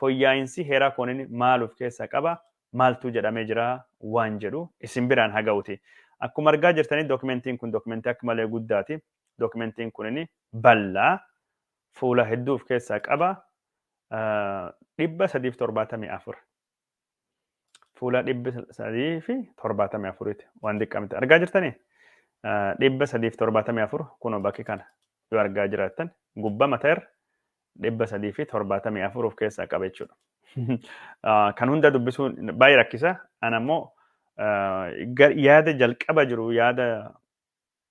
fooyya'insi heeraa kunin maal of keessaa qaba maaltu jedhamee jira waan jedhu isin biraan haga'uti. Akkuma argaa jirtanii dookumentiin kun dookumentii akka malee guddaati. Dookumentiin kunin bal'aa fuula hedduu of keessaa qaba. 374 fuula 374 waan diqqamte argaa jirtanii 374 kunoo bakki kana yoo argaa jiraattan gubbaa mataarra 374 of keessaa qaba jechuudha. Kan hunda dubbisuun baay'ee rakkisa. Ana immoo yaada jalqaba jiru yaada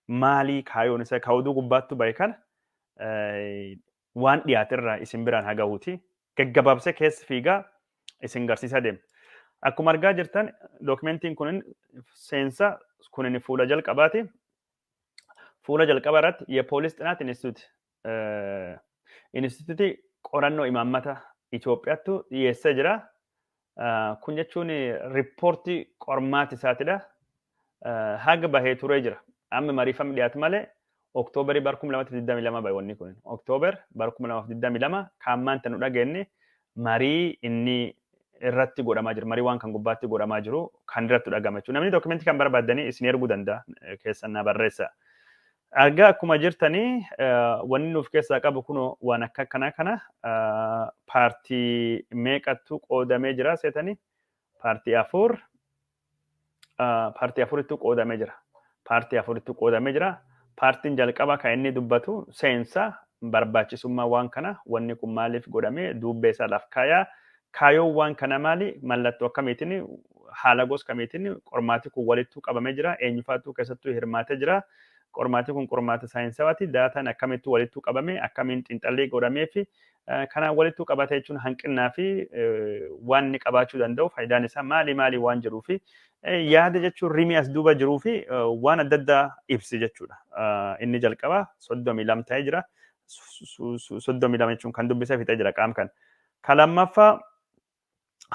maalii kaayoon isa kaawuduu gubbaattu bahe kana waan dhiyaaterraa isin biraan haga'uuti. Gaggabaabsee keessa fiigaa isin garsiisaa deema. Akkuma argaa jirtan dookumentiin kunin seensa kunin fuula jalqabaati. Fuula jalqaba irratti የፖሊስ ጥናት ኢንስቲትዩት qorannoo imaammata Itoophiyaattu dhiyeessee jira. Kun jechuun riippoortii qormaata isaatidha. Haga bahee turee jira. Amma mariifamni dhiyaatu malee Oktoobarii 2022 bahe wanni kun. Oktoobar 2022 kaammaan tanu dhageenye marii inni irratti godhamaa jiru. Marii waan kan gubbaatti godhamaa jiru kan irratti dhagama jechuudha. Namni dookumentii kan barbaadanii isin erguu danda'a keessan na barreessa. Argaa akkuma jirtanii wanni nuuf keessaa qabu kunoo waan akka kana paartii meeqattu qoodamee jira seetanii paartii afuritti qoodamee jira. Paartii afuritti qoodamee jira. Paartiin jalqaba kan inni dubbatu seensa barbaachisummaa waan kana wanni kun maaliif godhamee duubbee isaadhaaf kaayaa. Kaayoon waan kana maali mallattoo akkamiitiin haala gosa kamiitiin qormaati kun walitti qabamee jira. Eenyufaatu keessattuu hirmaatee jira. Qormaati kun qormaata saayinsawaati. Daataan akkamitti walitti qabame akkamiin xiinxallee godhamee fi kanaan walitti qabate jechuun hanqinnaa fi waan inni qabaachuu danda'u faayidaan isaa maali waan jiruu fi yaada jechuun rimii as duuba jiruu fi waan adda addaa ibsi jechuudha. Inni jalqaba 32 ta'ee jira. 32 jechuun kan dubbisee fixee jira qaam kan. Kan lammaffaa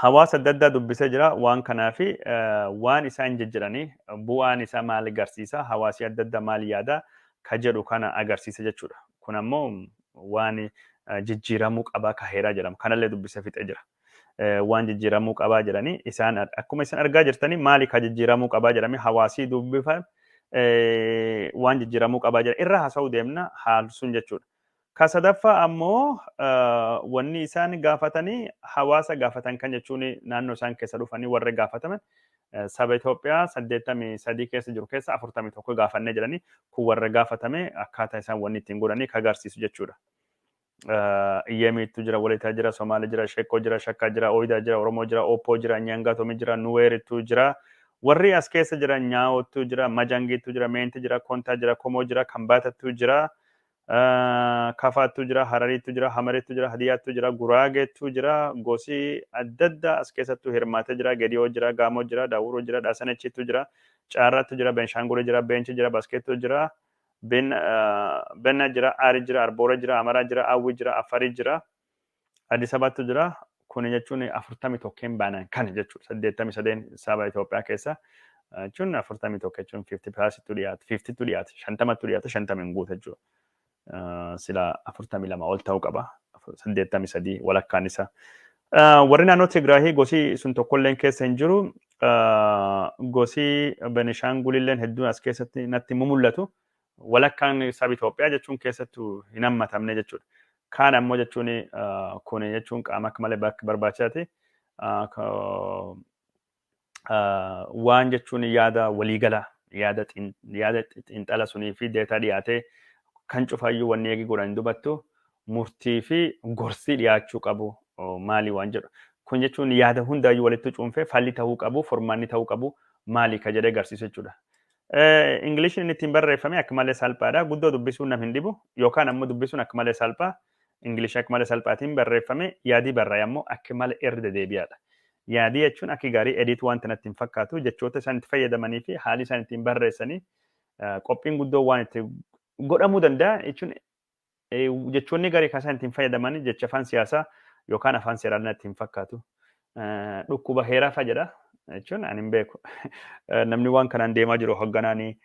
hawaasa adda addaa dubbisee jira waan kanaa fi waan isaan jejjedhanii bu'aan isaa maal agarsiisa hawaasi adda addaa maal yaada ka jedhu kana agarsiisa jechuudha. Kun ammoo waan jijjiiramuu qabaa ka heeraa jedhamu kanallee dubbisee fixee jira. Waan jijjiiramuu qabaa jedhanii isaan akkuma isin argaa jirtanii maali ka jijjiiramuu qabaa jedhamee hawaasii dubbifan waan jijjiiramuu qabaa jedha irra haasa'uu deemna haal sun jechuudha. Ka sadaffaa ammoo wanni isaan gaafatanii hawaasa gaafatan kan jechuun naannoo isaan keessa dhufanii warra gaafataman saba Itoophiyaa 83 keessa jiru keessa 41 gaafannee jedhanii kun warra gaafatame akkaataa isaan wanni ittiin godhanii ka agarsiisu jechuudha. Iyyeemiitu jira, Walitaa jira, Somaalee jira, Sheekoo jira, Shakkaa jira, Oyidaa jira, Oromoo jira, Oppoo jira, Nyaangaatoomii jira, Nuweeritu jira. Warri as keessa jira Nyaawottu jira, Majangiitu jira, Meenti jira, Kontaa jira, Komoo jira, Kambaatattu jira. Kafaattu jira, Harariitu jira, Hamareetu jira, Hadiyaattu jira, Guraageetu jira, Gosii adda addaa as keessattuu hirmaatee jira, Gediyoo jira, Gaamoo jira, Daawuroo jira, Dhaasanechiitu jira, Caarraattu jira, Beenshaangulee jira, Beenchi jira, Baskeettu jira, Benna jira, Aari jira, Arboora jira, Amaraa jira, Awwii jira, Afarii jira, Addis Ababaattu jira. Kun jechuun 41 baanan kan jechuudha. 83 saba Itoophiyaa keessa jechuun 41 jechuun 50+ dhiyaata, 50 dhiyaata, 50 dhiyaata, 50 guuta jechuudha. Sila 42 ol ta'uu qaba. 83 walakkaan isaa. Warri naannoo Tigraahii gosii sun tokkolleen keessa hin jiru. Gosii Benishaangulilleen hedduun as keessatti natti mul'atu. Walakkaan saba Itoophiyaa jechuun keessattuu hin hammatamne jechuudha. Kaan ammoo jechuun kun jechuun qaama akka malee bakka barbaachisaati. Waan jechuun yaada waliigalaa, yaada xiinxala sunii fi deetaa dhiyaatee kan cufaayyuu wanni eegi godhan dubattu murtii fi gorsii dhiyaachuu qabu maali waan jedhu. Kun jechuun yaada hundaayyuu walitti cuunfee falli ta'uu qabu, furmaanni ta'uu qabu maali ka jedhee agarsiisu jechuudha. Ingiliishiin inni ittiin barreeffame akka malee salphaadha. Guddoo dubbisuun nam hin dhibu yookaan ammoo dubbisuun akka malee salphaa. Ingilish akka malee salphaatiin barreeffame yaadii barraa'e ammoo akka malee irra deebi'aadha. Yaadii jechuun akka gaarii edit wanta natti hin fakkaatu jechoota isaan itti fayyadamanii fi haalli isaan ittiin barreessanii qophiin guddoo waan itti godhamuu danda'a jechuun jechoonni gaarii kan isaan ittiin fayyadamanii jecha afaan siyaasaa yookaan afaan seeraa natti hin fakkaatu. Dhukkuba heeraa fa'a jedha jechuun ani hin beeku. Namni waan kanaan deemaa jiru hogganaanii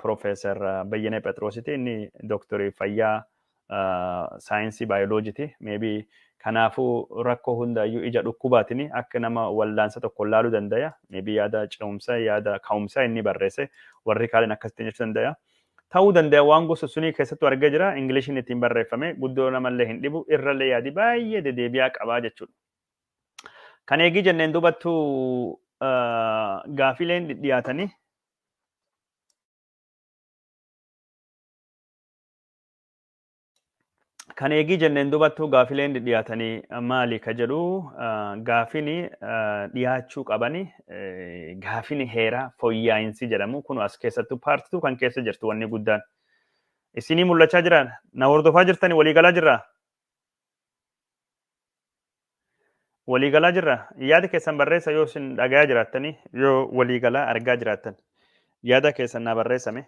Profeesar Bayyenee Phexroositi inni dooktorii fayyaa saayinsii baayoloojiti. Maybe Kanaafuu rakkoo hundaayyuu ija dhukkubaatini akka nama wallaansa tokko laaluu dandaya. Maybe yaada ce'umsaa yaada ka'umsaa inni barreesse warri kaaliin akkasitti jechuu dandaya. Ta'uu dandaya waan gosa sunii keessattuu argee jira Ingiliishiin ittiin barreeffame guddoo namallee hin dhibu irrallee yaadi baay'ee dedeebi'aa qabaa jechuudha. Kan eegii jenneen dubattuu gaafileen dhiyaatanii kan eegii jenneen dubattuu gaafileen dhiyaatanii maali ka jedhu gaafini dhiyaachuu qabani gaafini heeraa fooyyaa'iinsi jedhamu kun as keessattuu paartituu kan keessa jirtu wanni guddaan isinii mul'achaa jiran na hordofaa jirtanii waliigalaa jirraa waliigalaa jirra yaada keessan barreessa yoo isin dhagayaa jiraattanii yoo waliigalaa argaa jiraattan yaada keessan na barreessame.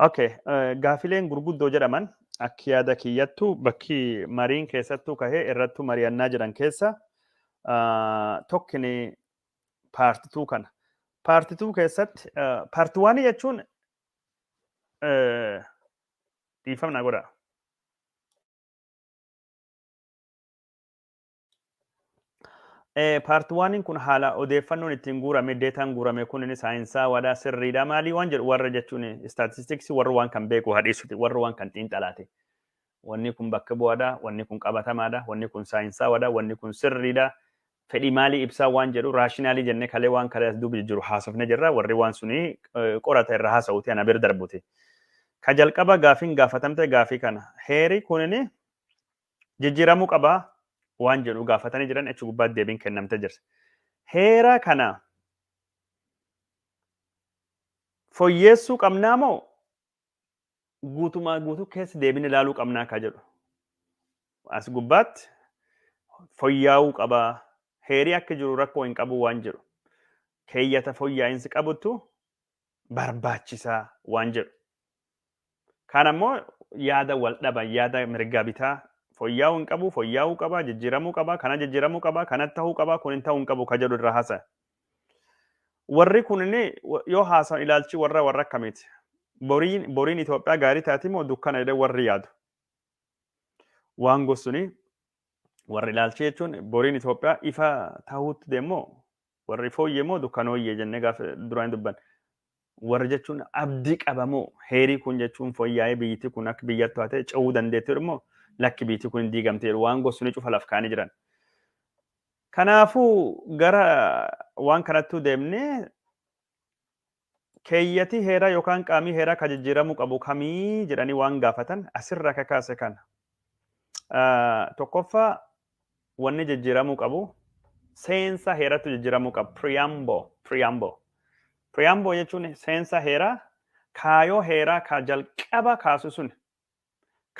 Okay, gaafileen gurguddoo jedhaman akka yaada kiyyattu bakki mariin keessattuu kahee irrattuu mari'annaa jiran keessa tokkini paartituu kana. Paartituu keessatti paartiwaanii jechuun dhiifamna godha. Paartiwaaniin kun haala odeeffannoon ittiin guurame deetaan guurame kun saayinsaa wadaa sirriidha maalii waan jedhu warra jechuun istaatistiksii warra waan kan beeku hadhiisuti warra waan kan xiinxalaate. Wanni kun bakka bu'aadha, wanni kun qabatamaadha, wanni kun saayinsaa wadaa, wanni kun sirriidha. Fedhii maalii ibsaa waan jedhu raashinaalii jennee kalee waan kalee as duubi jiru haasofne jirra warri waan suni qorata irra haasa'uti ana bira darbute. Ka jalqaba gaafiin gaafatamte gaafii kana heeri kunini jijjiiramuu qabaa waan jedhu gaafatanii jiran achi gubbaatti deebiin kennamte jirti. Heera kana fooyyeessuu qabnaa moo guutumaa guutuu keessa deebiin ilaaluu qabnaa ka jedhu. As gubbaatti fooyyaa'uu qabaa. Heerii akka jiru rakkoo hin qabu waan jedhu. Keeyyata fooyya'iinsi qabuttu barbaachisaa waan jedhu. Kan ammoo yaada wal dhaban yaada mirgaa bitaa fooyyaa'uu hin qabu, fooyyaa'uu qaba, jijjiiramuu qaba, kana jijjiiramuu qaba, kana ta'uu qaba, kun hin ta'uu hin qabu ka jedhu irraa haasa'e. Warri kunini yoo haasa'an ilaalchi warra akkamiiti? Boriin Itoophiyaa gaarii taati moo dukkana jedhee warri yaadu? Waan gosuni warri ilaalchi jechuun boriin Itoophiyaa ifa ta'uutti deemoo warri fooyyee moo dukkanooyyee jennee gaafa duraan dubban. Warri jechuun abdii qabamoo heerii kun jechuun fooyyaa'ee biyyittii kun akka biyyattu haa ta'e ce'uu dandeettii immoo lakki biyyittii kun hin diigamtee waan gosuni cufa laf kaanii jiran. Kanaafuu gara waan kanattuu deemnee keeyyati heeraa yookaan qaamii heeraa ka jijjiiramuu qabu kamii jedhanii waan gaafatan asirra kakaase kana. Tokkoffaa wanni jijjiiramuu qabu seensa heeratti jijjiiramuu qabu preamble jechuun seensa heeraa kaayoo heeraa ka jalqaba kaasu sun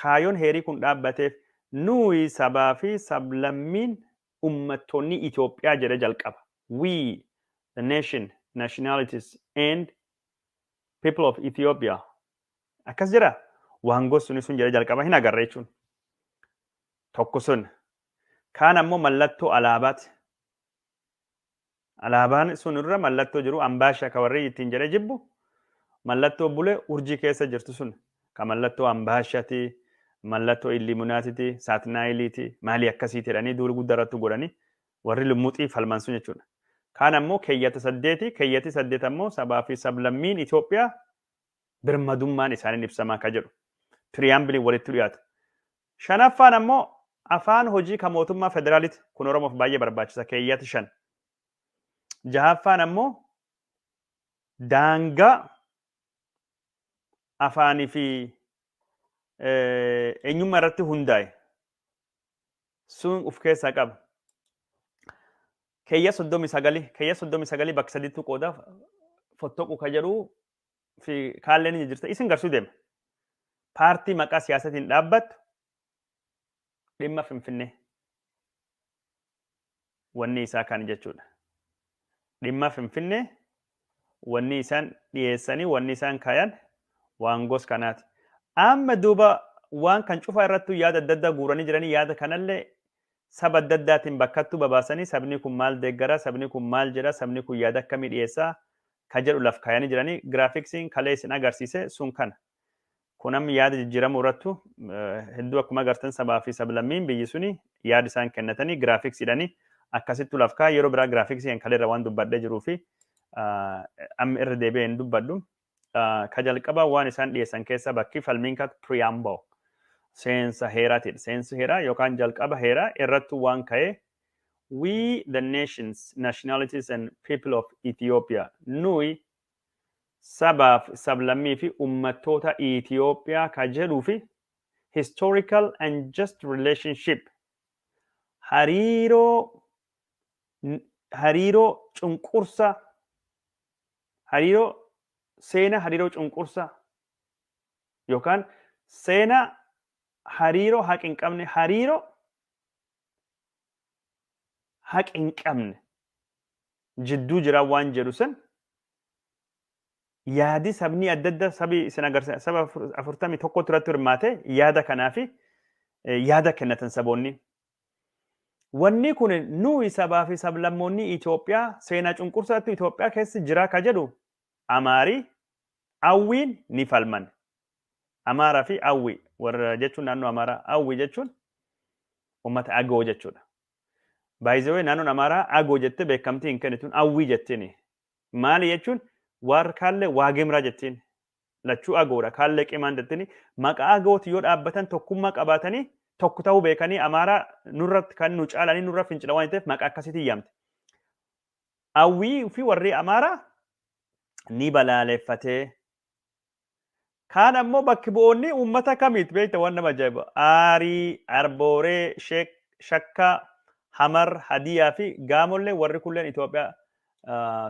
kaayoon heerii kun dhaabbateef nuyi sabaa fi sablammiin ummattoonni Itoophiyaa jedhe jalqaba. We the nation, nationalities and people of Ethiopia. Akkas jira waan gosuni sun jedhe jalqaba hin agarre jechuun. Tokko sun. Kaan ammoo mallattoo alaabaati. Alaabaan sun irra mallattoo jiru ambaashaa ka warri ittiin jedhe jibbu mallattoo bulee urjii keessa jirtu sun ka mallattoo ambaashaati mallattoo illimunaatiti saatinaayiliiti maalii akkasiiti jedhanii duuri guddaa irratti godhanii warri lumuuxii falman sun jechuudha. Kaan ammoo keeyyata 8 keeyyati 8 ammoo sabaa fi sablammiin Itoophiyaa birmadummaan isaaniin ibsamaa ka jedhu. Tiriyaambilii walitti dhiyaata. Shanaffaan ammoo afaan hojii ka mootummaa federaaliiti kun Oromoof baay'ee barbaachisa keeyyati 5. Jahaffaan ammoo daangaa afaanii fi eenyummaa irratti hundaa'e sun of keessaa qaba. Keeyya 39 bakka sadiitti qooda fottoqu ka jedhu fi kaalleen ni jirta isin garsuu deema. Paartii maqaa siyaasatiin dhaabbattu dhimma Finfinnee wanni isaa kan jechuudha. Dhimma Finfinnee wanni isaan dhiyeessanii wanni isaan kaayan waan gos kanaati. Amma duuba waan kan cufa irratti yaada adda addaa guuranii jiranii yaada kanallee saba adda addaatiin bakkattuu babaasanii sabni kun maal deeggara sabni kun maal jedha sabni kun yaada akkamii dhiyeessaa ka jedhu laf kaayanii jiranii giraafiksiin kalee isin agarsiise sun kana. kunam yaada jijjiiramu irrattu hedduu akkuma agartan sabaa fi sablammiin biyyi suni yaada isaan kennatanii giraafiksiidhanii akkasittu lafkaa yeroo biraa giraafiksii kaleerra waan dubbadhee jiruu fi amma irra deebi'ee hin dubbadhu. Ka jalqaba waan isaan dhiyeessan keessa bakki falmiin ka preamble seensa heeraatiidha. Seensi heeraa yookaan jalqaba heeraa irrattu waan ka'e we the nations, nationalities and people of Ethiopia nuyi sabaaf sablammii fi ummattoota Ethiopiyaa ka jedhuu fi historical and just relationship hariiroo cunqursa hariiroo seena hariiroo cunqursa yookaan seena hariiroo haqi hin qabne hariiroo haqi hin qabne jidduu jira waan jedhu san yaadi sabni adda adda sabi isin agarsiisa saba 41 irratti hirmaate yaada kanaa fi yaada kennatan saboonni. Wanni kun nuyi sabaa fi sablammoonni Itoophiyaa seenaa cunqursaatti Itoophiyaa keessa jira ka jedhu Amaarii Awwiin ni falman. Amaaraa fi Awwii warra jechuun naannoo Amaaraa Awwii jechuun uummata Agoo jechuudha. By the way naannoon Amaaraa Agoo jettee beekamtii hin kennituun Awwii jettiin. Maali jechuun war kaallee Waagimraa jettiin. Lachuu Agoodha kaallee Qimaan jettiin. Maqaa Agooti yoo dhaabbatan tokkummaa qabaatanii tokko ta'uu beekanii Amaaraa nurratti kan nu caalanii nurra fincila waan ta'eef maqaa akkasiitiin yaamte. Awwii fi warri Amaaraa ni balaaleffatee. Kaan ammoo bakki bu'oonni uummata kamiiti beekta waan nama ajaa'iba. Aarii, Arbooree, Shakkaa, Hamar, Hadiyaa fi Gaamollee warri kunneen Itoophiyaa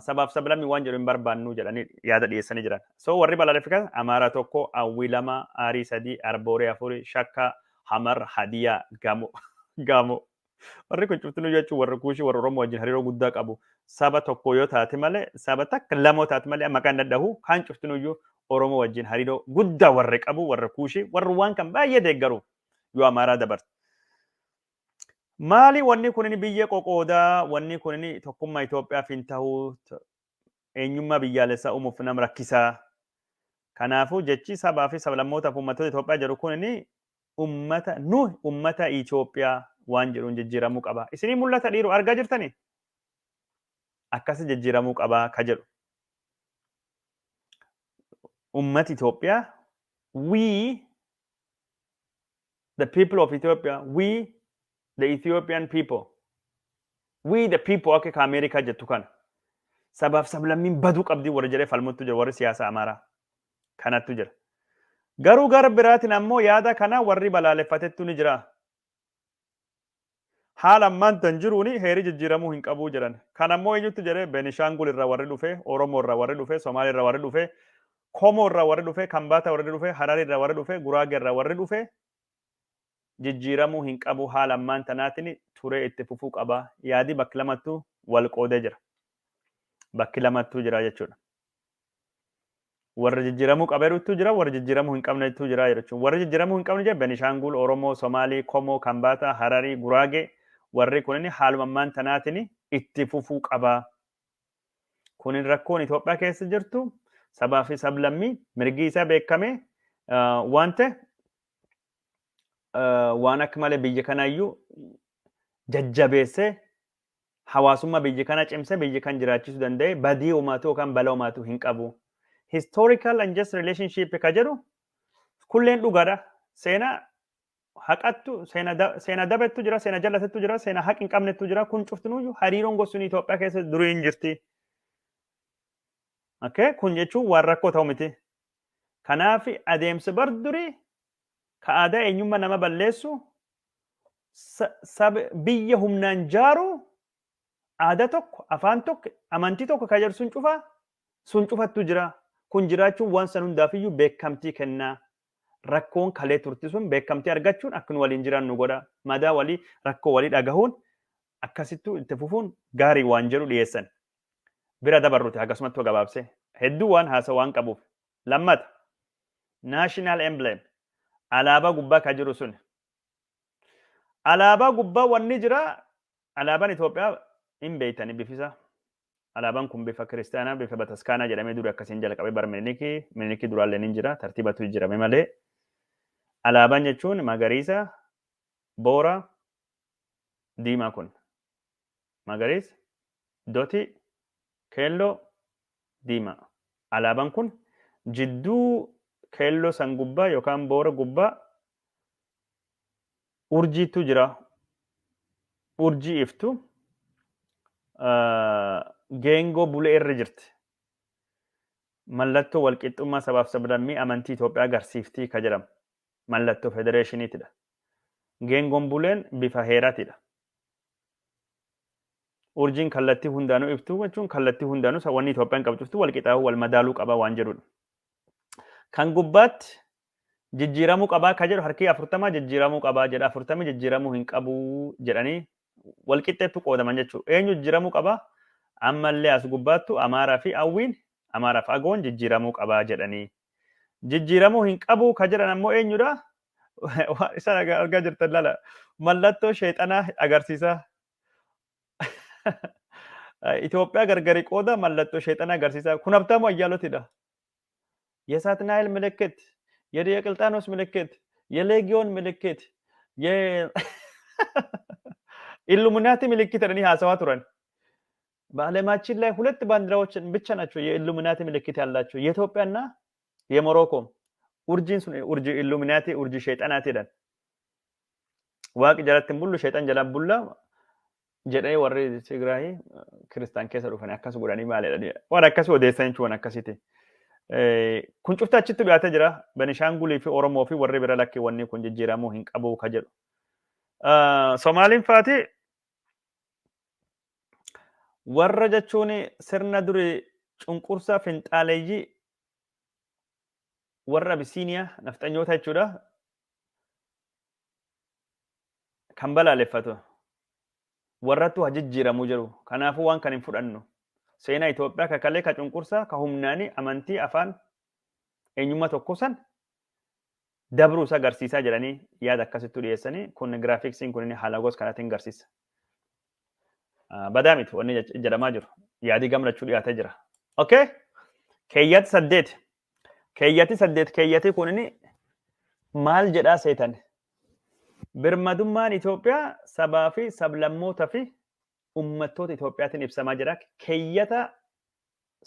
sabaaf sablammii waan jedhu hin barbaannu jedhanii yaada dhiyeessanii jiran. So warri balaaleffatan Amaaraa tokko, Awwii lama, Aarii sadii, Arbooree afurii, Shakkaa, Hamar, Hadiyaa, Gaamoo. Warri kun cuftinuu jechuun warri Kuushii warri Oromoo wajjin hariiroo guddaa qabu. Saba tokko yoo taate malee saba takka lama taate malee maqaan dadhabu kan cuftinuyyuu Oromoo wajjin hariiroo guddaa warri qabu warri Kuushii warri waan kan baay'ee deeggaru yoo Amaaraa dabarte. Maali wanni kun biyya qoqoodaa wanni kun tokkummaa Itoophiyaaf hin ta'u eenyummaa biyyaalessaa uumuuf nama rakkisaa. Kanaafuu jechi sabaa fi sablammootaaf uummattoota Itoophiyaa jedhu kun ummata Itoophiyaa waan jedhuun jijjiiramuu qaba. Isinii mul'ata dhiiroo argaa jirtanii? Akkasi jijjiiramuu qaba ka jedhu. Ummati Itoophiyaa, we the people of Ethiopia, we the Ethiopian people, we the people akka Ameerikaa jettu kana. Sabaaf sablammiin baduu qabdii warra jedhee falmuttu jira warri siyaasa Amaaraa kanattu jira. Garuu gara biraatiin ammoo yaada kana warri balaaleffatettu ni jira. Haala ammaan tan jiruuni heeri jijjiiramuu hin qabuu jedhan. Kan ammoo eenyutti jedhee Beenishaangul irraa warri dhufe, Oromoo irraa warri dhufe, Somaalee irraa warri dhufe, Komoo irraa warri dhufe, Kambaata warri dhufe, Hararii irraa warri dhufe, Guraagee irraa warri dhufe jijjiiramuu hin qabu haala ammaan tanaatiin turee itti fufuu qaba. Yaadi bakki lamattuu wal qoodee jira. Bakki lamattuu jira jechuudha. Warra jijjiiramuu qabeerutu jira, warra jijjiiramuu hin qabnetu jira jechuudha. Warra jijjiiramuu hin qabne jedhe Beenishaangul, Oromoo, Somaalee, Komoo, Kambaata, Hararii, Guraagee warri kunin haaluma ammaan tanaatiin itti fufuu qaba. Kunin rakkoon Itoophiyaa keessa jirtu sabaa fi sablammii mirgi isaa beekame waan ta'e waan akka malee biyya kanaayyuu jajjabeessee hawaasummaa biyya kana cimsee biyya kan jiraachisuu danda'e badii uumaatu yookaan balaa uumaatu hin qabu. Historical and just relationship ka jedhu kulleen dhugaadha. Seenaa haqattu seenaa dabettu jira, seenaa jallatettu jira, seenaa haqi hin qabnettu jira. Kun cuftinuyyuu hariiroon gosuun Itoophiyaa keessa durii hin jirti. Okay, kun jechuun waan rakkoo ta'u miti. Kanaaf adeemsa bar durii ka aadaa eenyummaa nama balleessu biyya humnaan jaaru aadaa tokko, afaan tokko, amantii tokko ka jedhu sun cufattu jira. Kun jiraachuun waan san hundaafiyyuu beekamtii kennaa. Rakkoon kalee turti sun beekamtii argachuun akka nu waliin jiran nu godha. Madaa walii rakkoo walii dhagahuun akkasittuu itti fufuun gaarii waan jedhu dhiyeessan. Bira dabarruti akkasumatti gabaabsee hedduu waan haasa waan qabuuf. Lammata national emblem alaabaa gubbaa ka jiru sun. Alaabaa gubbaa wanni jira alaabaan Itoophiyaa hin beeytanii bifisa. alaabaan kun bifa kiristaanaa bifa bataskaanaa jedhamee duri akkasiin jalqabee bara Minilikii duraallee ni jira tartiibatu jirame malee alaabaan jechuun magariisa boora diimaa kun magariisa doti keelloo diimaa alaabaan kun jidduu keelloo san gubbaa yookaan boora gubbaa urjiitu jira urjii iftu geengoo bulee irra jirti mallattoo walqixxummaa sabaaf sablammii amantii Itoophiyaa agarsiiftii ka jedhamu mallattoo federeeshiniitidha geengoon buleen bifa heeraatidha urjiin kallattii hundaanuu iftu jechuun kallattii hundaanuu wanni Itoophiyaan qabdu walqixaa'uu wal madaaluu qaba waan jedhudha kan gubbaatti jijjiiramuu qabaa ka jedhu harki 40 jijjiiramuu qabaa jedha 40 jijjiiramuu hin qabu jedhanii walqixxeetti qoodaman jechuudha. Eenyu jijjiiramuu qabaa? Ammallee as gubbaattu Amaaraa fi Awwiin Amaaraa fi Agoon jijjiiramuu qabaa jedhanii. Jijjiiramuu hin qabu ka jedhan ammoo eenyudha? Isaan argaa jirtan lala. Mallattoo sheexanaa agarsiisa. Itoophiyaa gargari qooda mallattoo sheexanaa agarsiisa. Kun Habtaamuu Ayyaalootidha. የሳትናኤል ምልክት የዲዮቅልጥያኖስ ምልክት የሌጊዮን ምልክት የኢሉሚናቲ ምልክት እኔ ሀሳዋ ቱረን በዓለማችን ላይ ሁለት ባንዲራዎችን ብቻ ናቸው የኢሉሚናቲ ምልክት ያላቸው የኢትዮጵያና የሞሮኮ ኡርጂ ኢሉሚናቲ ኡርጂ ሸይጣናት ይላል ዋቅ ጀራትን ሁሉ ሸይጣን ጀላ ቡላ ጀዳይ ወሬ ትግራይ ክርስቲያን ከሰሩ ፈን አካስ ጎዳኒ ማለት ወራ አካስ ወደሰንቹ ወን አካሲቲ kun cufta achitti dhiyaatee jira Benishaangulii fi Oromoo fi warri bira lakkee wanni kun jijjiiramuu hin qabu ka jedhu. Somaaliin faati warra jechuun sirna duri cunqursaa finxaaleeyyii warra Abisiiniyaa nafxanyoota jechuudha kan balaaleffatu warrattu haa jijjiiramuu jedhu kanaafuu waan kan hin fudhannu. Seenaa Itoophiyaa kakalee ka cunqursaa ka humnaanii amantii afaan eenyummaa tokko san dabruu isa agarsiisaa jedhanii yaada akkasitti dhiyeessanii kun giraafiksiin kun haala gosa kanaatiin agarsiisa. Badaa miti wanni jedhamaa jiru yaadii gamlachuu dhiyaatee jira. Okay? Keeyyati 8 keeyyati kun maal jedhaa seetan? Birmadummaan Itoophiyaa sabaa fi sablammootaa fi ummattoota Itoophiyaatiin ibsamaa jira. Keeyyata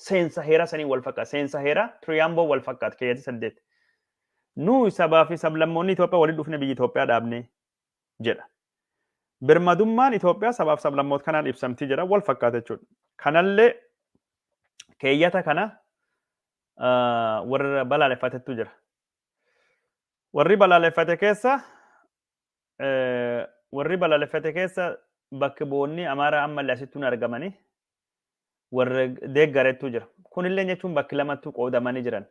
seensa heeraa sanii wal fakkaata. Seensa heeraa Tiriyaamboo wal fakkaata. Keeyyati 8. Nuu sabaa fi sablammoonni Itoophiyaa waliin dhufne biyya Itoophiyaa dhaabne jedha. Birmadummaan Itoophiyaa sabaaf sablammoota kanaan ibsamtii jira wal fakkaata jechuudha. Kanallee keeyyata kana warra balaaleffatetu jira. Warri balaaleffate keessa bakki boonni Amaaraa ammallee asittuun argamanii warra deeggareetu jira. Kunillee jechuun bakki lamattuu qoodamanii jiran.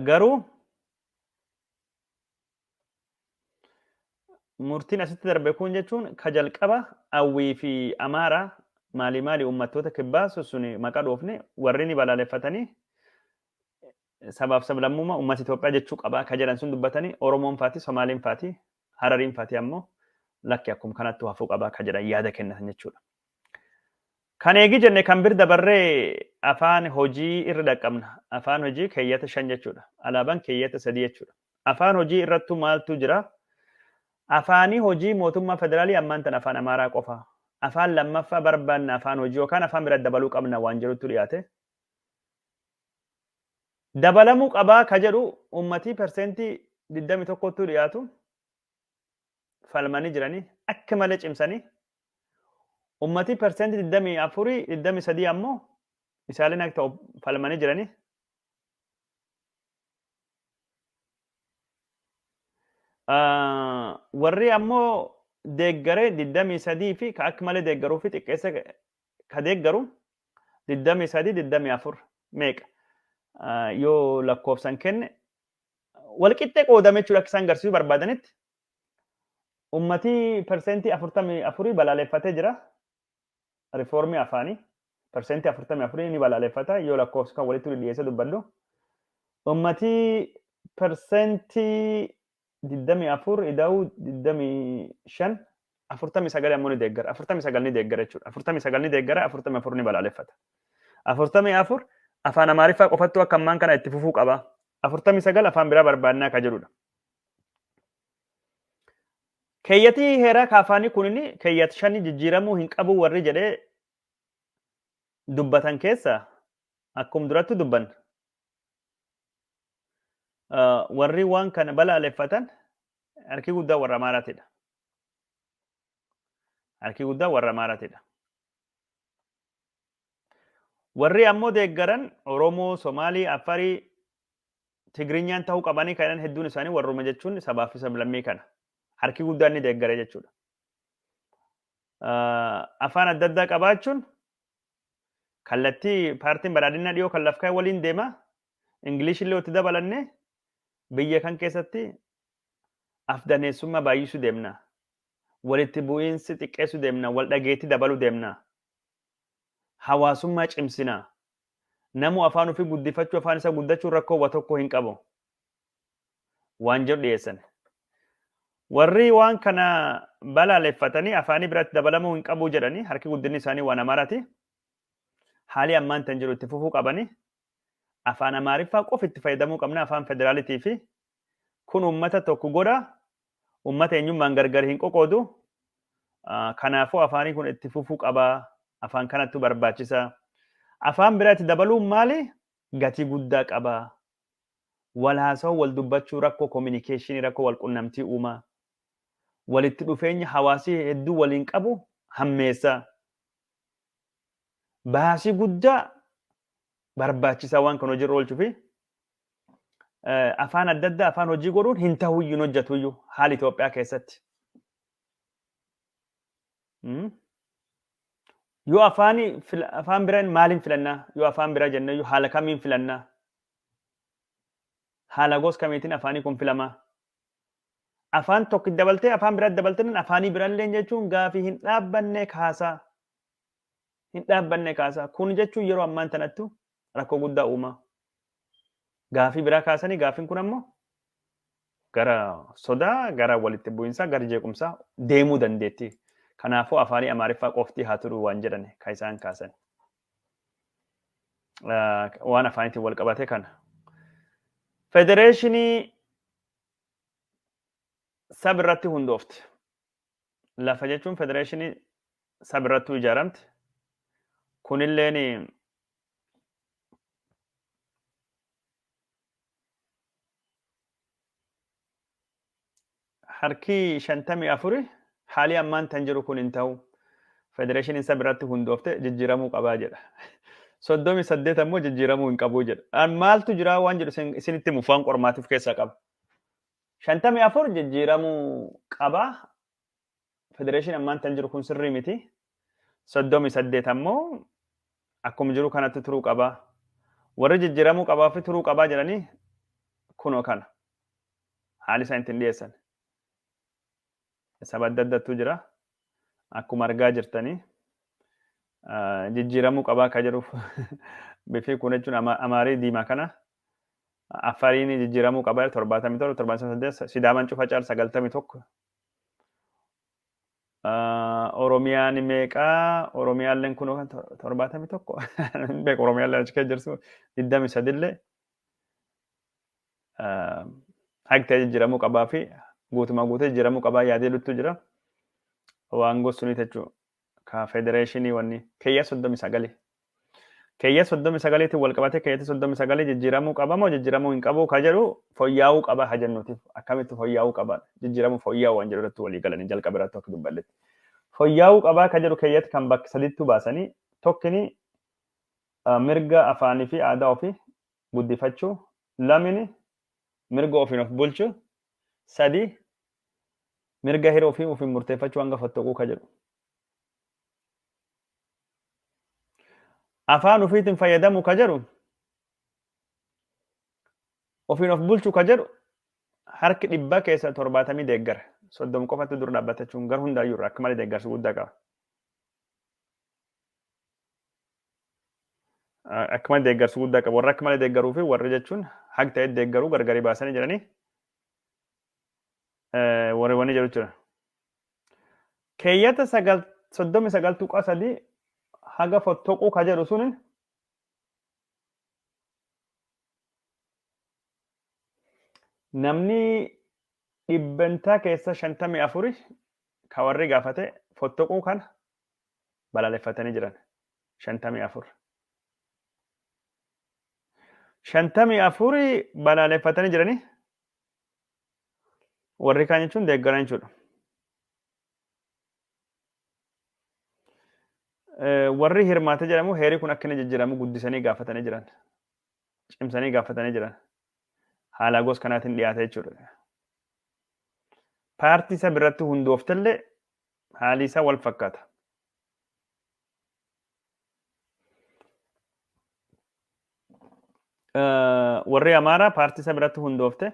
Garuu murtiin asitti darbe kun jechuun ka jalqaba Awwii fi Amaaraa maali uummattoota kibbaa suni maqaa dhoofne warri ni balaaleffatanii sabaaf sablammummaa uummata Itoophiyaa jechuu qabaa ka jedhan sun dubbatanii Oromoon faati Somaaliin faati Harariin faati ammoo lakki akkuma kanatti hafuu qabaa ka jedhan yaada kennatan jechuudha. Kan eegi jenne kan bir dabarree afaan hojii irra dhaqqabna. Afaan hojii keeyyata 5 jechuudha. Alaabaan keeyyata 3 jechuudha. Afaan hojii irrattu maaltu jira? Afaanii hojii mootummaa federaalii ammaan tan afaan Amaaraa qofa. Afaan lammaffaa barbaanna afaan hojii yookaan afaan bira dabaluu qabna waan jedhutu dhiyaate. Dabalamuu qabaa ka jedhu uummatii persentii 21tu dhiyaatu falmanii jiranii akka malee cimsanii uummatii persentii 24 23 ammoo isaaleen akka ta'u falmanii jiranii warri ammoo deeggaree 23 fi ka akka malee deeggaruu fi xiqqeessa ka deeggaru 23 24 meeqa yoo lakkoofsan kenne walqixxee qoodame jechuudha akka isaan agarsiisuu barbaadanitti ummatii persentii 44 balaaleffatee jira rifoormii afaanii persentii 44 ni balaaleffata yoo lakkoofsa kan walitti dhiyeessee dubbadhu ummatii persentii diddamii afur ida'uu diddamii shan 49 ammoo ni deeggara 49 ni deeggara jechuudha 49 ni deeggara 44 ni balaaleffata 44 afaan amaariffaa qofattu akka ammaan kana itti fufuu qaba 49 afaan biraa barbaannaa ka jedhudha. Keeyyatii heeraa kaafaanii kunini keeyyata shani jijjiiramuu hin qabu warri jedhee dubbatan keessa akkuma duratti dubban warri waan kana balaaleffatan harki guddaa warra Amaaraatidha. Harki guddaa warra Amaaraatidha. Warri ammoo deeggaran Oromoo, Somaalii, Affarii, Tigirinyaan ta'uu qabanii kan hedduun isaanii warruma jechuun sabaaf sablammii kana. Harki guddaa inni deeggare jechuudha. Afaan adda addaa qabaachuun kallattii paartiin badhaadhinaa dhiyoo kan lafkaa waliin deema. Ingilish illee itti dabalanne biyya kan keessatti afdaneessummaa baay'isuu deemna. Walitti bu'iinsi xiqqeessuu deemna. Wal dhageetti dabaluu deemna. Hawaasummaa cimsina. Namu afaan ofii guddifachuu afaan isa guddachuun rakkoo wa tokko hin qabu. Waan jedhu dhiyeessan. Warri waan kana balaaleffatanii afaanii biratti dabalamuu hin qabu jedhanii harki guddinni isaanii waan Amaaraati. Haalli ammaan tan jiru itti fufuu qabanii afaan Amaariffaa qofa itti fayyadamuu qabna afaan federaalitii fi kun uummata tokko godha uummata eenyummaan gargar hin qoqoodu kanaafuu afaanii kun itti fufuu qaba afaan kanattu barbaachisa afaan biraatti dabaluun maali gatii guddaa qaba wal haasa'uu wal dubbachuu rakkoo communication rakkoo wal qunnamtii uumaa walitti dhufeenya hawaasii hedduu waliin qabu hammeessa baasii guddaa barbaachisaa waan kan hojiirra oolchuu fi afaan adda addaa afaan hojii godhuun hin ta'uyyuu hojjetuyyuu haala Itoophiyaa keessatti. Yoo afaan biraan maaliin filannaa yoo afaan biraa jennee yoo haala kamiin filannaa haala gosa kamiitiin afaanii kun filamaa afaan tokko dabaltee afaan biraa dabaltee afaanii biraallee jechuun gaafii hin dhaabbanne kaasaa kun jechuun yeroo ammaan tanattu rakkoo guddaa uumaa gaafii biraa kaasanii gaafiin kun ammoo gara sodaa gara walitti bu'iinsaa gara jeequmsaa deemuu dandeetti. Kanaafuu afaanii Amaariffaa qofti haa turu waan jedhan kan isaan kaasan. Waan afaanitiin wal qabate kana. Federeeshinii saba irratti hundoofte. Lafa jechuun federeeshinii saba irratti ijaaramte. Kunilleen harki 54 haalli ammaan tan jiru kun hin ta'u federeeshiniin saba irratti hundoofte jijjiiramuu qabaa jedha. 38 ammoo jijjiiramuu hin qabu jedha. Maaltu jira waan jedhu isinitti mufaan qormaatiif keessaa qaba. 54 jijjiiramuu qabaa federeeshinii ammaan tan jiru kun sirrii miti. 38 ammoo akkuma jiru kanatti turuu qabaa. Warri jijjiiramuu qabaa fi turuu qabaa jedhanii kunoo kana. Haalli isaan ittiin dhiyeessan. Saba adda addaatu jira. Akkuma argaa jirtanii jijjiiramuu qabaa akka jedhuuf bifi kun jechuun amaarii diimaa kana Affariin jijjiiramuu qabaa 77 78 Sidaamaan cufa caal 91 Oromiyaan meeqaa Oromiyaalleen kun 71 beek Oromiyaalleen achi keessa jirtu 23 illee haqtee jijjiiramuu qabaa fi guutumaa guutee jijjiiramuu qabaa yaadee luttu jira. Waan gosuuni jechuudha. Ka federeeshinii wanni keeyya 39. Keeyya 39tiin wal qabatee keeyya 39 jijjiiramuu qaba moo jijjiiramuu hin qabu ka jedhu fooyya'uu qaba ha jennuutiif akkamitti fooyya'uu qaba jijjiiramuu fooyya'uu waan jedhu irratti walii galanii jalqaba irratti akka dubballetti. Fooyya'uu qaba ka jedhu keeyyatti kan bakka sadiitti baasanii tokkini mirga afaanii fi aadaa ofii guddifachuu lamini mirga ofiin of bulchuu sadi mirga hiroo ofii ofiin murteeffachuu hanga fottoquu ka jedhu. Afaan ofiitiin fayyadamuu ka jedhu ofiin of bulchuu ka jedhu harki dhibba keessa 70 deeggara 30 qofatti dur dhaabbatachuun gar hundaayyuu irraa akka malee deeggarsa guddaa qaba. Akka malee deeggarsa guddaa qaba. Warra akka malee deeggaruu fi warra jechuun haqi ta'e deeggaruu gargari baasanii jiranii warri wani jedhu jira. Keeyyata 39 haga fottoquu ka jedhu sunin namni dhibbantaa keessa 54 ka warri gaafate fottoquu kana balaaleffatanii jiran 54. 54 balaaleffatanii jiranii warri kaan jechuun deeggaran jechuudha. Warri hirmaate jedhamu heerii kun akka inni jijjiiramu guddisanii gaafatanii jiran. Cimsanii gaafatanii jiran. Haala gosa kanaatiin dhiyaate jechuudha. Paartii isa biratti hundooftellee haalli isaa wal fakkaata. Warri Amaaraa paartii isa biratti hundoofte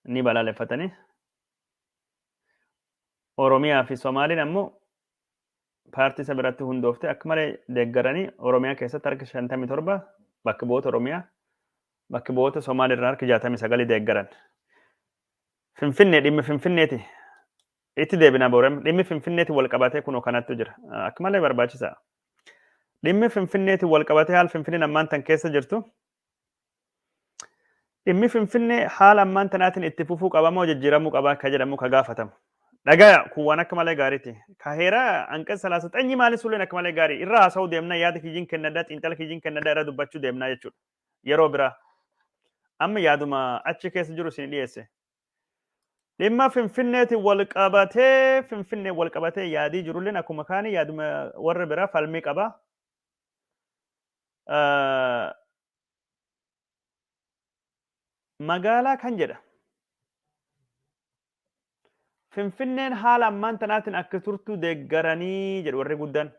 ni balaaleffatanii. Oromiyaa fi Somaaliin ammoo paartii isa biratti hundoofte akka malee deeggaranii Oromiyaa keessatti harka 57 bakka bu'oota Oromiyaa bakka bu'oota Somaalii irraa harka 69 deeggaran. Finfinnee dhimmi Finfinneeti. Itti deebina boorem dhimmi Finfinneeti wal qabatee kunoo kanattu jira. Akka malee barbaachisaa. Dhimmi Finfinneeti wal qabatee haala Finfinneen ammaan tan keessa jirtu. Dhimmi Finfinnee haala ammaan tanaatiin itti fufuu qaba moo jijjiiramuu qaba akka jedhamu ka gaafatamu. Dhagaa kun waan akka malee gaariiti. Ka heeraa anqas 39 maali sulleen akka malee gaarii. Irra haasa'uu deemna yaada kiyyiin kennadhaa xiinxala kiyyiin kennadhaa irra dubbachuu deemnaa jechuudha. Yeroo biraa. Amma yaaduma achi keessa jiru isin dhiyeesse. Dhimma Finfinneeti wal qabatee yaadii jirulleen akkuma kaanii yaaduma warra biraa falmii qaba. Magaalaa kan jedha. Finfinneen haala ammaan tanaatiin akka turtu deeggaranii jedhu warri guddaan.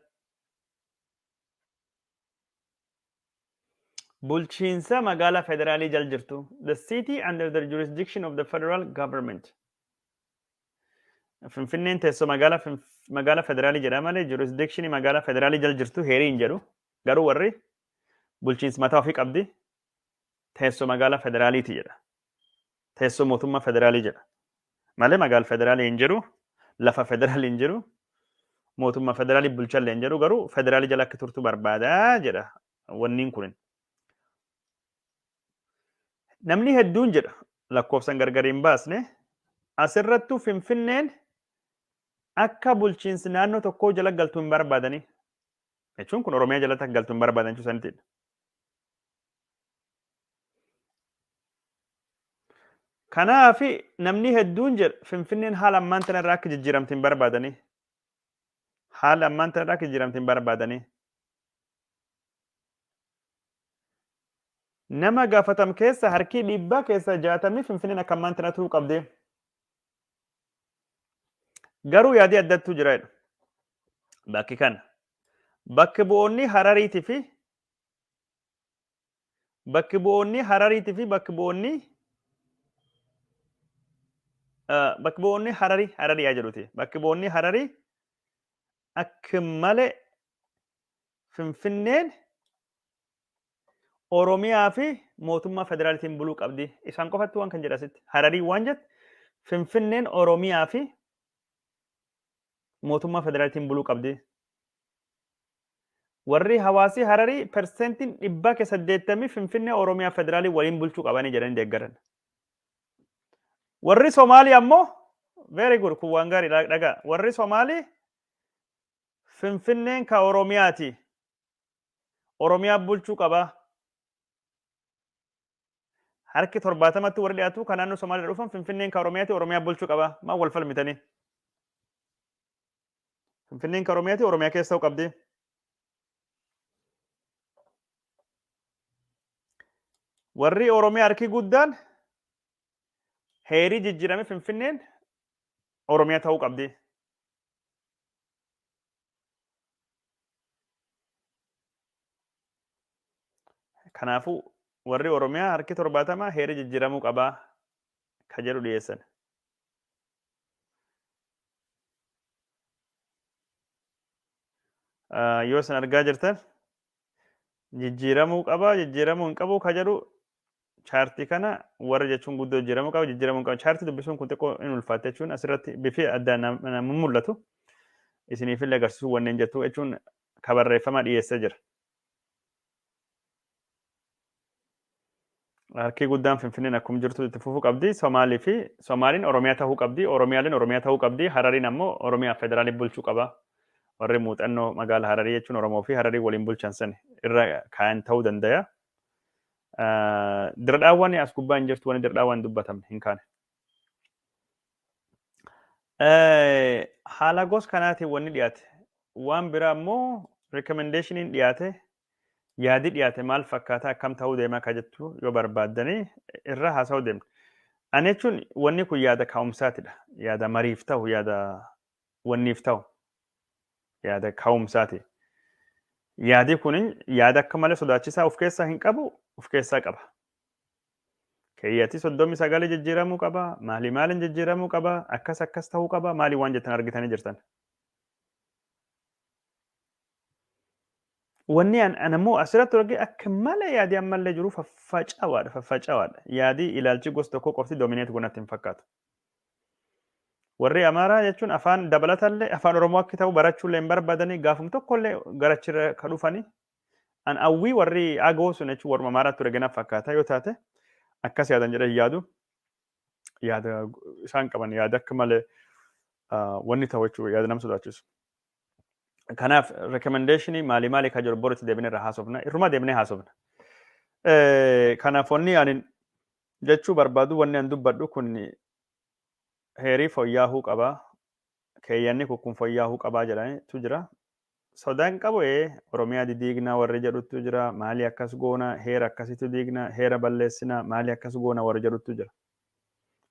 Bulchiinsa magaalaa federaalii jala jirtu. The city under the jurisdiction of the federal government. Finfinneen teessoo magaalaa federaalii jedha malee jurisdiction magaalaa federaalii jala jirtu heerii hin jedhu. Garuu warri bulchiinsa mataa ofii qabdi. Teessoo magaalaa federaaliiti jedha. Teessoo mootummaa federaalii jedha. Malee magaalaa federaalii hin jiru. Lafa federaalii hin jiru. Mootummaa federaalii bulchallee hin jiru. Garuu federaalii jala akka turtu barbaadaa jedha. Wanniin kunin. Namni hedduun jedha. Lakkoofsan gargar hin baasne. Asirrattuu Finfinneen akka bulchiinsi naannoo tokkoo jala galtuu hin barbaadanii. Jechuun kun Oromiyaa jalatti akka galtuu hin barbaadan jechuu sanitidha. Kanaaf namni hedduun jedha Finfinneen haala ammaan tana irraa akka jijjiiramtu hin barbaadanii. Haala ammaan tana irraa akka jijjiiramtu hin barbaadanii. Nama gaafatam keessa harki dhibbaa keessa 60 Finfinneen akka ammaan tana turuu qabdee. Garuu yaadii addattuu jira jedhu. Bakki kana. Bakki bu'oonni Harariitii fi bakki bu'oonni Hararii yaa jedhuti. Bakki bu'oonni Hararii akka malee Finfinneen Oromiyaa fi mootummaa federaalitiin buluu qabdi. Isaan qofattuu waan kan jedhasitti. Hararii waan jette Finfinneen Oromiyaa fi mootummaa federaalitiin buluu qabdi. Warri hawaasii Hararii persentiin 80% Finfinnee Oromiyaa federaalii waliin bulchuu qabanii jedhanii deeggaran. Warri Somaalii ammoo very good kun waan gaarii dhagaa. Warri Somaalii Finfinneen ka Oromiyaati. Oromiyaa bulchuu qaba. Harki 70tti warri dhiyaatu kan naannoo Somaalii dhufan Finfinneen ka Oromiyaati Oromiyaa bulchuu qaba. Maa wal falmitanii. Finfinneen ka Oromiyaati Oromiyaa keessa qabdi. Warri Oromiyaa harki guddaan heerii jijjiirame Finfinneen Oromiyaa ta'uu qabdi. Kanaafuu warri Oromiyaa harki 70 heerii jijjiiramuu qabaa ka jedhu dhiyeessan. Yoo isin argaa jirtan jijjiiramuu qabaa jijjiiramuu hin qabu ka jedhu chaartii kana warra jechuun guddoo jijjiiramuu qaba jijjiiramuu qaba chaartii dubbisuun kun xiqqoo hin ulfaate jechuun asirratti bifi adda nama mul'atu isiniifillee agarsiisuu wanneen jettu jechuun kabarreeffama dhiyeessee jira. Harki guddaan Finfinneen akkuma jirtu itti fufuu qabdi. Somaaliin Oromiyaa ta'uu qabdi. Oromiyaaleen Oromiyaa ta'uu qabdi. Harariin ammoo Oromiyaa federaalii bulchuu qaba. Warri muuxannoo magaala Hararii jechuun Oromoo fi Hararii waliin bulchan sani irra kaa'an ta'uu danda'a. Diradhaawwan as gubbaa hin jirtu wani diradhaawwan dubbatamne hin kaane. Haala gos kanaatiin wanni dhiyaate. Waan biraa ammoo rekommendeeshiniin dhiyaate yaadi dhiyaate maal fakkaata akkam ta'uu deema akka jettu yoo barbaaddanii irra haasa'uu deemna. Ani jechuun wanni kun yaada kaa'umsaatidha. Yaada mariif ta'u, yaada wanniif ta'u, yaada kaa'umsaati. Yaadi kun yaada akka malee sodaachisaa of keessaa hin qabu, of keessaa qaba. Keeyyatti 39 jijjiiramuu qaba, maaliin jijjiiramuu qaba, akkas ta'uu qaba, maali waan jettan argitanii jirtan. Wanni an ammoo asirratti arge akka malee yaadii ammallee jiru faffacaawaadha. Yaadii ilaalchi gosa tokko qofti doomineetu gonatti hin fakkaatu. Warri Amaaraa jechuun afaan dabalatallee afaan Oromoo akka ta'u barachuullee hin barbaadanii gaafum tokkollee garachirra ka dhufanii an hawwii warri agoo sun jechuun warra Amaaraatti ture ganaaf fakkaata yoo taate akkas yaadan jedhee yaada isaan qaban yaada akka malee wanni ta'u jechuudha yaada nama sodaachisu. Kanaaf rekommendeeshinii maali ka jiru boritti deebinee irra haasofna irruma deebinee haasofna. Kanaaf wanni ani jechuu barbaadu wanni an dubbadhu kun heerii fooyya'uu qaba. Keeyyanni kun fooyya'uu qaba jedhanitu jira. Sodaan qabu Oromiyaa didiignaa warri jedhutu jira. Maali akkas goona heera akkasitti diignaa heera balleessinaa maali akkas goona warri jedhutu jira.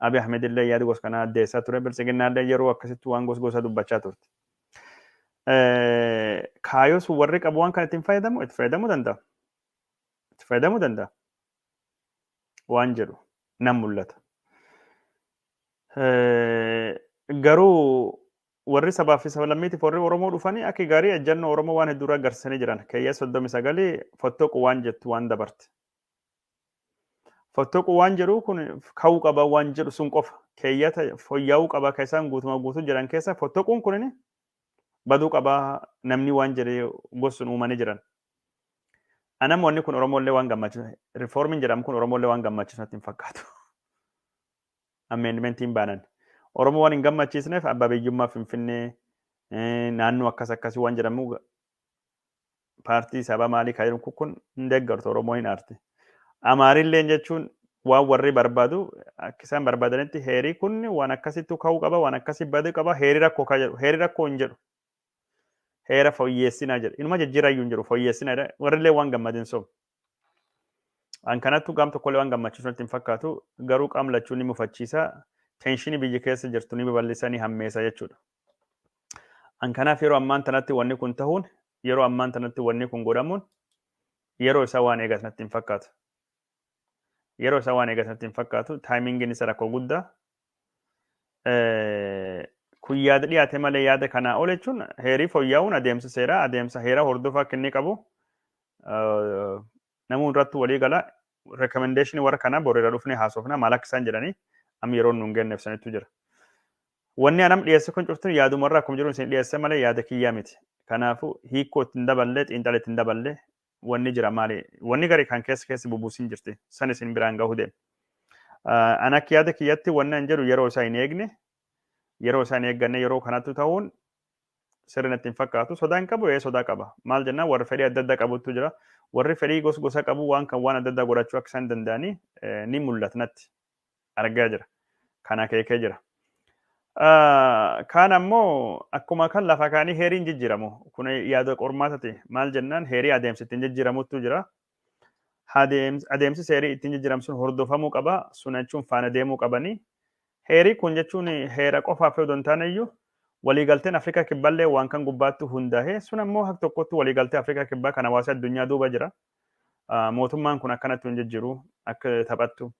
Abiy Ahmed illee yaada gosa kanaa addeessaa ture. Biltsiginnaallee yeroo akkasitti waan gosa dubbachaa turte. Kaayoo sun warri qabu waan kan ittiin fayyadamuu danda'a. Itti fayyadamuu danda'a. Waan jedhu nan mul'ata. Garuu warri sabaa fi sablammiitiif warri Oromoo dhufanii akka gaarii ejjannoo Oromoo waan hedduu agarsiisanii jiran. Keeyya 39 fottoqu waan jettu waan dabarte. Fottoqu waan jedhu kun ka'uu qaba waan jedhu sun qofa. Keeyyata fooyya'uu qaba kan isaan guutuu jiran keessa fottoquun kun baduu qabaa namni waan jedhee gosuun uumanii jiran. Anam wanni kun Oromollee waan gammachiisu. Riformiin jedhamu kun Oromollee waan gammachiisu natti hin fakkaatu. Ameendimentiin baanan. Oromoo waan hin gammachiisneef abbaa biyyummaa Finfinnee naannoo akkasii waan jedhamu paartii saba maalii kan jedhamu kun hin deeggartu Oromoo hin aarti. Amaarillee jechuun waan warri barbaadu akka isaan barbaadanitti heerii kun waan akkasitti ka'uu qaba waan akkasii baduu qaba heerii rakkoo kan jedhu heerii rakkoo hin jedhu. Heera fooyyessinaa jedha. Inuma jijjiirayyuu hin jiru fooyyessinaa warrillee waan gammadin sobu. An kanattu qaam tokkollee waan gammachiisu natti hin fakkaatu garuu qaam lachuu ni mufachiisa. Tenshinii biyya keessa jirtu ni babal'isanii hammeessa jechuudha. An kanaaf yeroo ammaan tanatti wanni kun ta'uun yeroo ammaan tanatti wanni kun godhamuun yeroo isaa waan eegas natti hin fakkaatu. Yeroo isaa waan eegas natti hin fakkaatu taayimingiin isa rakkoo guddaa. Kun yaada dhiyaate malee yaada kanaa ol jechuun heerii fooyya'uun adeemsa seeraa adeemsa heeraa hordofaa akka inni qabu namuu irratti walii gala rekommendeeshinii warra kanaa boriirra dhufnee haasofna maal akka isaan jedhanii amma yeroo nuun kenneef sanittu jira. Wanni anam dhiyeesse kun cuftuun yaadumarraa akkuma jiru isin dhiyeesse malee yaada kiyyaa miti. Kanaafuu hiikoo ittiin daballee xiinxala ittiin daballee wanni jira maali wanni garii kan keessa bubuusin jirti san isin biraan gahuu deema. An akka yaada kiyyatti wanni an jedhu yeroo isaa hin eegne yeroo isaan eegganne yeroo kanatti ta'uun sirri natti hin fakkaatu sodaan qabu sodaa qaba maal jennaan warri fedhii adda addaa qabutu jira warri fedhii gosa qabu waan adda addaa godhachuu akka isaan danda'anii ni mul'ata natti argaa jira kana keekee jira. Kaan ammoo akkuma kan lafa kaanii heeriin jijjiiramu kun yaada qormaatati maal jennaan heerii adeemsa ittiin jijjiiramutu jira. Adeemsi heerii ittiin jijjiiramu sun hordofamuu qaba sun jechuun faana deemuu qabanii. Heerii kun jechuun heera qofaaf yoo ta'an iyyuu waliigalteen Afrikaa kibballee waan kan gubbaatti hundaa'e sun ammoo hak tokkotti waliigaltee Afrikaa kibbaa kan hawaasa addunyaa duuba jira. Mootummaan kun akkanatti hin jijjiiru akka taphattu.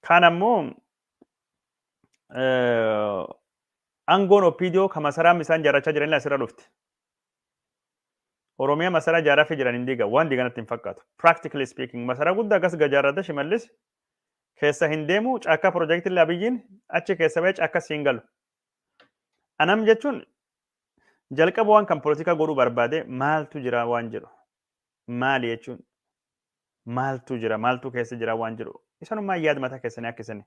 Kaan ammoo aangoon OPDO kan masaraan isaan jaarrachaa jiran asirra dhufti. Oromiyaa masaraa ijaaraa fi jiran hin diigan waan diiganatti hin fakkaatu. Practically speaking masaraa guddaa akkas gajaarrata Shimallis keessa hin deemu caakkaa piroojeektii Abiyyiin achi keessa ba'ee caakka siin galu. Anam jechuun jalqaba waan kan polotikaa godhuu barbaade maaltu jira waan jedhu. Maali jechuun maaltu jira maaltu keessa jira waan jedhu. Isanummaa yaada mataa keessanii akka isin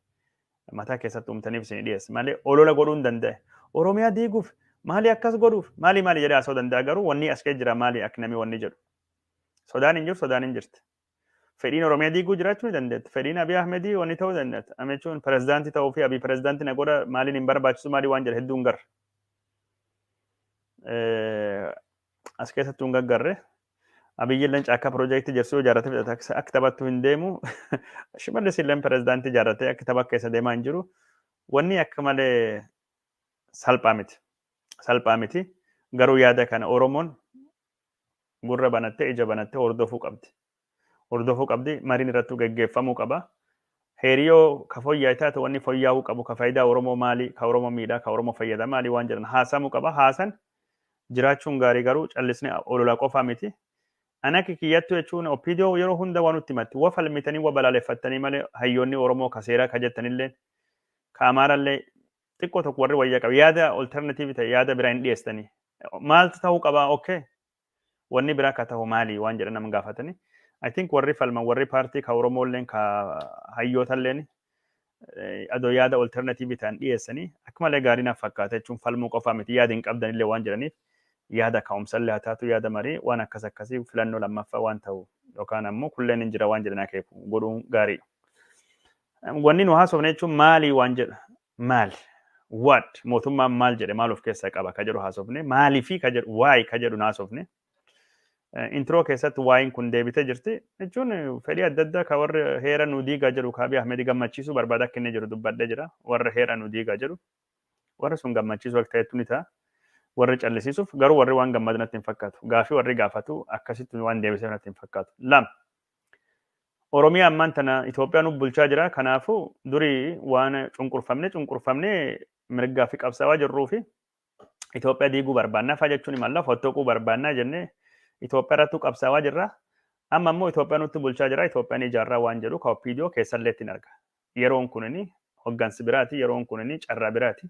mataa keessatti uumtaniif isin dhiyeesse malee olola godhuu hin danda'e. Oromiyaa diiguuf maali akkas godhuuf maali jedhee haasa'uu danda'a garuu wanni as keessa jira maali akka namni wanni jedhu. Sodaan hin jiru sodaan hin jirti. Fedhiin Oromiyaa diiguu jiraachuu ni dandeetti. Fedhiin Abiy Ahmedii wanni ta'uu dandeetti. Amma jechuun pirezidaantii ta'uu fi Abiy pirezidaantii na godha maaliin hin barbaachisu maali waan jedhe hedduu hin garre. As keessatti hin gaggarre. Abiy illee caakkaa piroojeektii jersuu ijaarratee fidhata akka taphattu hin deemu. Shimallis illee pirezidaantii ijaarratee akka tapha keessa deemaa hin jiru. Wanni akka malee salphaa miti. Salphaa miti. Garuu yaada kana Oromoon gurra banattee ija banattee hordofuu qabdi. Hordofuu qabdi mariin irratti gaggeeffamuu qaba. Heriyyoo ka fooyya'aa taate wanni fooyya'uu qabu ka faayidaa Oromoo maali ka Oromoo miidhaa ka Oromoo fayyada maali waan jedhan haasamuu qaba. Haasan jiraachuun gaarii garuu callisnee ololaa qofaa miti. Ana kiyyattu jechuun OPDO yeroo hunda waan nutti himatti wa falmitanii wa balaaleffattanii malee hayyoonni Oromoo ka seeraa ka jettanillee ka Amaarallee xiqqoo tokko warri wayyaa qaba yaada alternatiivi ta'e yaada biraa hin dhiyeessanii maaltu ta'uu qabaa okay wanni biraa ka ta'u maali waan jedhan nama gaafatanii I think warri falman warri paartii ka Oromoolleen ka hayyootalleen adoo yaada alternatiivi ta'an dhiyeessanii akka malee gaarii naaf fakkaata jechuun falmuu qofaa miti yaada hin qabdanillee waan jedhaniif yaada ka'umsallee haa taatu yaada marii waan akkas akkasii filannoo lammaffaa waan ta'u yookaan ammoo kulleen hin jira waan jedhan akeeku godhuun gaarii. Wanni nu haasofne jechuun maali waan jedha maali what mootummaan maal jedhe maal of keessaa qaba ka jedhu haasofne maalii fi ka jedhu waa'ee ka jedhu haasofne. Intro keessatti waa'een kun deebitee jirti jechuun fedhii adda addaa ka warri heera nu diigaa jedhu ka Abiy Ahmed gammachiisuu barbaada akka inni jiru dubbadhee jira warra heera nu diigaa jedhu warri sun gammachiisuu akka ta'etu ni ta'a. Warri callisiisuuf garuu warri waan gammadu natti hin fakkaatu. Gaafii warri gaafatu akkasitti waan deebiseef natti hin fakkaatu. Lama. Oromiyaa ammaan tana Itoophiyaa nu bulchaa jira. Kanaafuu durii waan cunqurfamne mirgaa fi qabsaawaa jirruu fi Itoophiyaa diiguu barbaannaa fa'aa jechuun imalla fottoquu barbaannaa jennee Itoophiyaa irratti qabsaawaa jirra. Amma immoo Itoophiyaa nutti bulchaa jira. Itoophiyaan ijaarraa waan jedhu ka OPDO keessallee ittiin arga. Yeroon kunini hoggansi biraati. Yeroon kunini carraa biraati.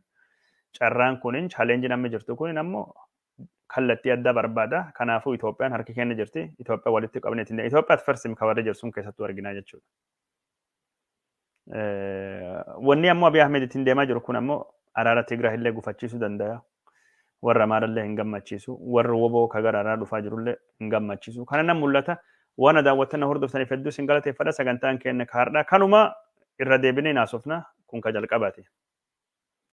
Carraan kunin challenge namni jirtu kunin ammoo kallattii addaa barbaada. Kanaafuu Itoophiyaan harki keenya jirti. Itoophiyaa walitti qabnee ittiin Itoophiyaatti farsim ka warra jirsun keessattuu arginaa jechuudha. Wanni ammoo Abiy Ahmed ittiin deemaa jiru kun ammoo araara Tigraay illee gufachiisuu danda'a. Warra Amaarallee hin gammachiisu. Warra woboo ka gara araara dhufaa jirullee hin gammachiisu. Kana nan mul'ata. Waan daawwattan hordoftaniif hedduu isin galateeffadha. Sagantaan keenya kaardhaa kanuma irra deebinee naasofna kun ka jalqabaati.